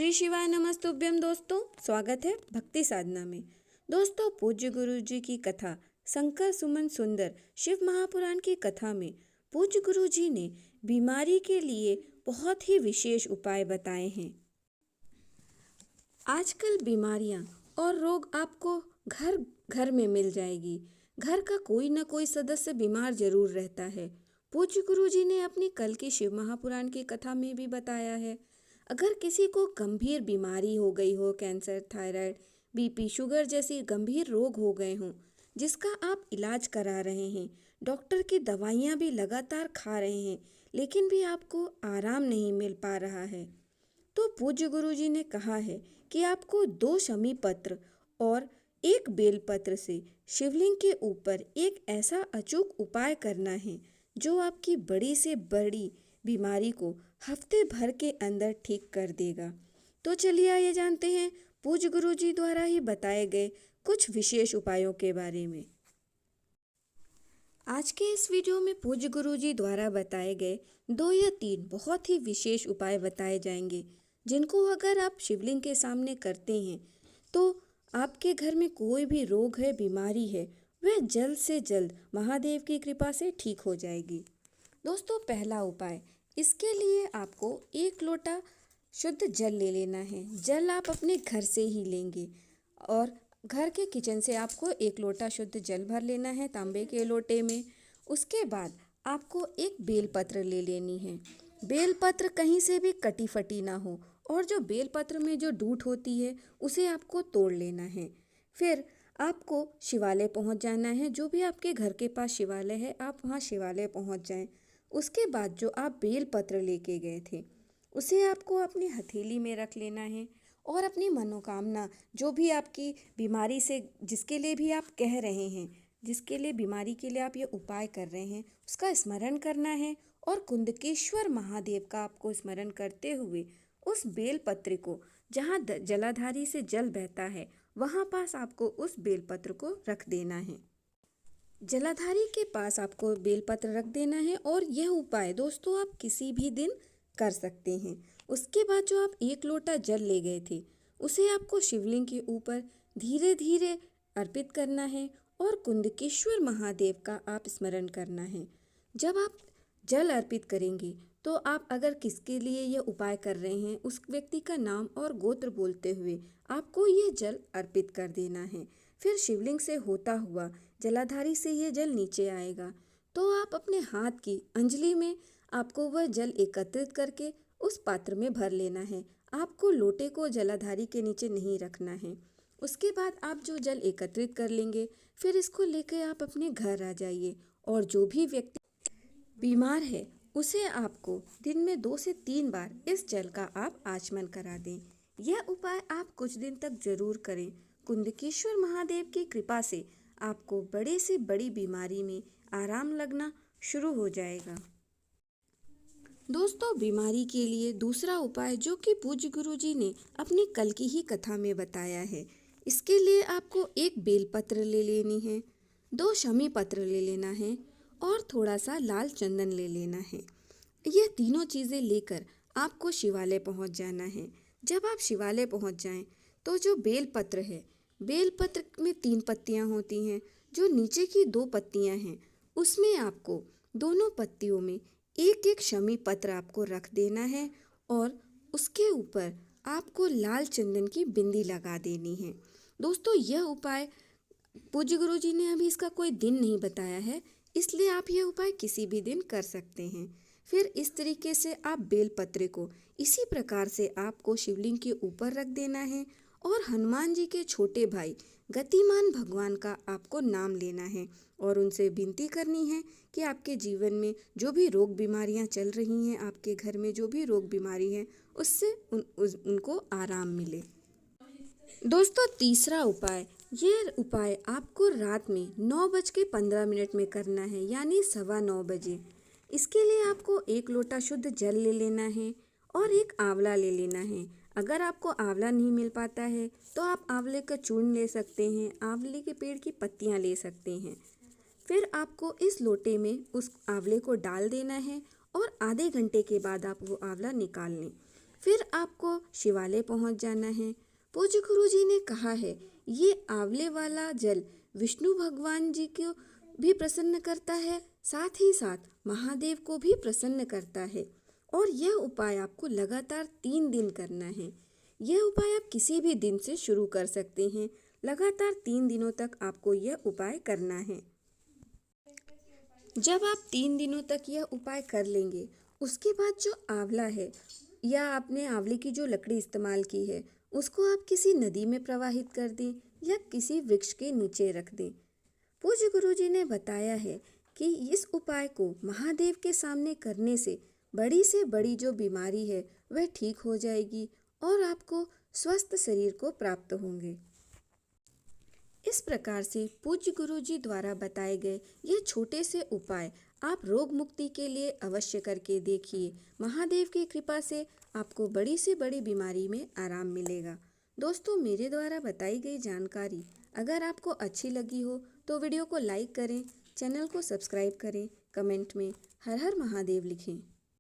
श्री शिवाय नमस्तुभ्यम। दोस्तों, स्वागत है भक्ति साधना में। दोस्तों, पूज्य गुरु जी की कथा शंकर सुमन सुंदर शिव महापुराण की कथा में पूज्य गुरु जी ने बीमारी के लिए बहुत ही विशेष उपाय बताए हैं। आजकल बीमारियां और रोग आपको घर घर में मिल जाएगी। घर का कोई ना कोई सदस्य बीमार जरूर रहता है। पूज्य गुरु जी ने अपनी कल की शिव महापुराण की कथा में भी बताया है, अगर किसी को गंभीर बीमारी हो गई हो, कैंसर, थायराइड, बीपी, शुगर जैसी गंभीर रोग हो गए हों, जिसका आप इलाज करा रहे हैं, डॉक्टर की दवाइयाँ भी लगातार खा रहे हैं, लेकिन भी आपको आराम नहीं मिल पा रहा है, तो पूज्य गुरु जी ने कहा है कि आपको 2 शमी पत्र और 1 बेलपत्र से शिवलिंग के ऊपर एक ऐसा अचूक उपाय करना है जो आपकी बड़ी से बड़ी बीमारी को हफ्ते भर के अंदर ठीक कर देगा। तो चलिए आइए जानते हैं पूज्य गुरु जी द्वारा ही बताए गए कुछ विशेष उपायों के बारे में। आज के इस वीडियो में पूज्य गुरु जी द्वारा बताए गए 2 या 3 बहुत ही विशेष उपाय बताए जाएंगे, जिनको अगर आप शिवलिंग के सामने करते हैं तो आपके घर में कोई भी रोग है, बीमारी है, वह जल्द से जल्द महादेव की कृपा से ठीक हो जाएगी। दोस्तों, पहला उपाय, इसके लिए आपको 1 लोटा शुद्ध जल ले लेना है। जल आप अपने घर से ही लेंगे और घर के किचन से आपको 1 लोटा शुद्ध जल भर लेना है तांबे के लोटे में। उसके बाद आपको 1 बेलपत्र ले लेनी है। बेलपत्र कहीं से भी कटी फटी ना हो, और जो बेलपत्र में जो डूंठ होती है उसे आपको तोड़ लेना है। फिर आपको शिवालय पहुंच जाना है। जो भी आपके घर के पास शिवालय है, आप वहां शिवालय पहुंच जाएं। उसके बाद जो आप बेलपत्र लेके गए थे उसे आपको अपनी हथेली में रख लेना है और अपनी मनोकामना, जो भी आपकी बीमारी से, जिसके लिए भी आप कह रहे हैं, जिसके लिए बीमारी के लिए आप ये उपाय कर रहे हैं, उसका स्मरण करना है। और कुंदकेश्वर महादेव का आपको स्मरण करते हुए उस बेलपत्र को, जहाँ जलाधारी से जल बहता है, वहाँ पास आपको उस बेलपत्र को रख देना है। जलाधारी के पास आपको बेलपत्र रख देना है। और यह उपाय दोस्तों आप किसी भी दिन कर सकते हैं। उसके बाद जो आप 1 लोटा जल ले गए थे उसे आपको शिवलिंग के ऊपर धीरे धीरे अर्पित करना है और कुंदकेश्वर महादेव का आप स्मरण करना है। जब आप जल अर्पित करेंगे तो आप अगर किसके लिए यह उपाय कर रहे हैं, उस व्यक्ति का नाम और गोत्र बोलते हुए आपको यह जल अर्पित कर देना है। फिर शिवलिंग से होता हुआ जलाधारी से ये जल नीचे आएगा, तो आप अपने हाथ की अंजलि में आपको वह जल एकत्रित करके उस पात्र में भर लेना है। आपको लोटे को जलाधारी के नीचे नहीं रखना है। उसके बाद आप जो जल एकत्रित कर लेंगे, फिर इसको लेकर आप अपने घर आ जाइए और जो भी व्यक्ति बीमार है उसे आपको दिन में 2 से 3 बार इस जल का आप आचमन करा दें। यह उपाय आप कुछ दिन तक जरूर करें। कुंदकेश्वर महादेव की कृपा से आपको बड़े से बड़ी बीमारी में आराम लगना शुरू हो जाएगा। दोस्तों, बीमारी के लिए दूसरा उपाय जो कि पूज्य गुरु जी ने अपनी कल की ही कथा में बताया है, इसके लिए आपको 1 बेलपत्र ले लेनी है, 2 शमी पत्र ले लेना है और थोड़ा सा लाल चंदन ले लेना है। यह तीनों चीज़ें लेकर आपको शिवालय पहुंच जाना है। जब आप शिवालय पहुंच जाएं तो जो बेलपत्र है, बेलपत्र में 3 पत्तियां होती हैं। जो नीचे की 2 पत्तियां हैं उसमें आपको दोनों पत्तियों में 1-1 शमी पत्र आपको रख देना है और उसके ऊपर आपको लाल चंदन की बिंदी लगा देनी है। दोस्तों, यह उपाय पूज्य गुरु जी ने अभी इसका कोई दिन नहीं बताया है, इसलिए आप यह उपाय किसी भी दिन कर सकते हैं। फिर इस तरीके से आप बेलपत्र को इसी प्रकार से आपको शिवलिंग के ऊपर रख देना है और हनुमान जी के छोटे भाई गतिमान भगवान का आपको नाम लेना है और उनसे विनती करनी है कि आपके जीवन में जो भी रोग बीमारियां चल रही हैं, आपके घर में जो भी रोग बीमारी है, उससे उनको आराम मिले। दोस्तों, तीसरा उपाय, यह उपाय आपको रात में 9:15 में करना है, यानी 9:15 बजे। इसके लिए आपको 1 लोटा शुद्ध जल ले लेना है और 1 आंवला ले लेना है। अगर आपको आंवला नहीं मिल पाता है तो आप आंवले का चूर्ण ले सकते हैं, आंवले के पेड़ की पत्तियां ले सकते हैं। फिर आपको इस लोटे में उस आंवले को डाल देना है और आधे घंटे के बाद आप वो आंवला निकाल लें। फिर आपको शिवालय पहुंच जाना है। पूज्य गुरुजी ने कहा है ये आंवले वाला जल विष्णु भगवान जी को भी प्रसन्न करता है, साथ ही साथ महादेव को भी प्रसन्न करता है। और यह उपाय आपको लगातार 3 दिन करना है। यह उपाय आप किसी भी दिन से शुरू कर सकते हैं। लगातार 3 दिनों तक आपको यह उपाय करना है। जब आप 3 दिनों तक यह उपाय कर लेंगे, उसके बाद जो आंवला है या आपने आंवले की जो लकड़ी इस्तेमाल की है उसको आप किसी नदी में प्रवाहित कर दें या किसी वृक्ष के नीचे रख दें। पूज्य गुरुजी ने बताया है कि इस उपाय को महादेव के सामने करने से बड़ी जो बीमारी है वह ठीक हो जाएगी और आपको स्वस्थ शरीर को प्राप्त होंगे। इस प्रकार से पूज्य गुरुजी द्वारा बताए गए ये छोटे से उपाय आप रोग मुक्ति के लिए अवश्य करके देखिए। महादेव की कृपा से आपको बड़ी से बड़ी बीमारी में आराम मिलेगा। दोस्तों, मेरे द्वारा बताई गई जानकारी अगर आपको अच्छी लगी हो तो वीडियो को लाइक करें, चैनल को सब्सक्राइब करें, कमेंट में हर हर महादेव लिखें।